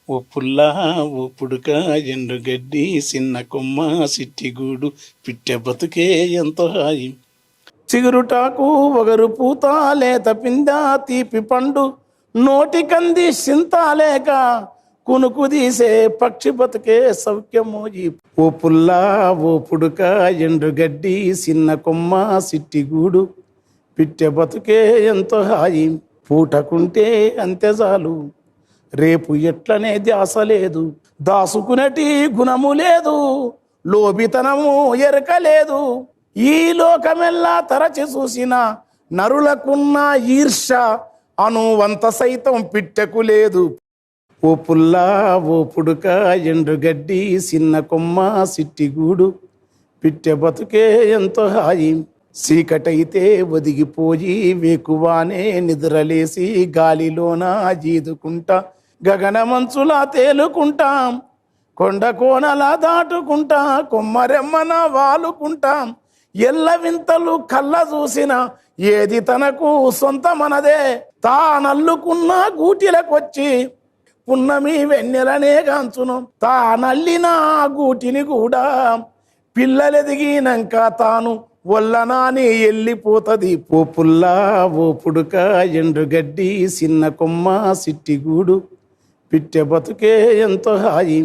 ఓ పుల్లా ఓ పుడుక ఎండుగడ్డి చిన్న కొమ్మ సిట్టిగూడు పిట్టె బతుకే ఎంతో హాయి. చిగురుటాకు ఒగరు పూత లేత పింద తీపి పండు నోటికంది సింతాలేక కునుకు తీసే పక్షి బతుకే సౌఖ్యమోజి. ఓ పుల్లా ఓ పుడుక ఎండుగడ్డి చిన్న కొమ్మ సిట్టిగూడు పిట్టె బతుకే ఎంతో హాయి. పూటకుంటే అంతే చాలు, రేపు ఎట్లనే ధ్యాస లేదు, దాసుకునటి గుణము లేదు, లోబితనము ఎరక లేదు. ఈ లోకమెల్లా తరచి చూసిన నరులకున్న ఈర్ష అనువంత సైతం పిట్టెకు లేదు. ఓ పుల్లా ఓ పుడుక ఎండుగడ్డి చిన్న కొమ్మ సిట్టిగూడు పిట్టె బతుకే ఎంతో హాయి. చీకటైతే ఒదిగిపోయి వేకువానే నిద్రలేసి గాలిలోన జీదుకుంటా గగనమంచులా తేలుకుంటాం, కొండ కోనలా దాటుకుంటా కొమ్మరెమ్మన వాలుకుంటాం. ఎల్ల వింతలు కళ్ళ చూసిన ఏది తనకు సొంతమనదే, తానల్లుకున్న గూటిలకొచ్చి పున్నమి వెన్నెలనే గాంచును. తానల్లిన గూటిని కూడా పిల్లలెదిగినాక తాను వల్లనాని వెళ్ళిపోతది. ఓ పుల్లా ఓ పుడుక ఎండుగడ్డి చిన్న కొమ్మ సిట్టిగూడు పిట్టె బతుకే ఎంతో హాయి.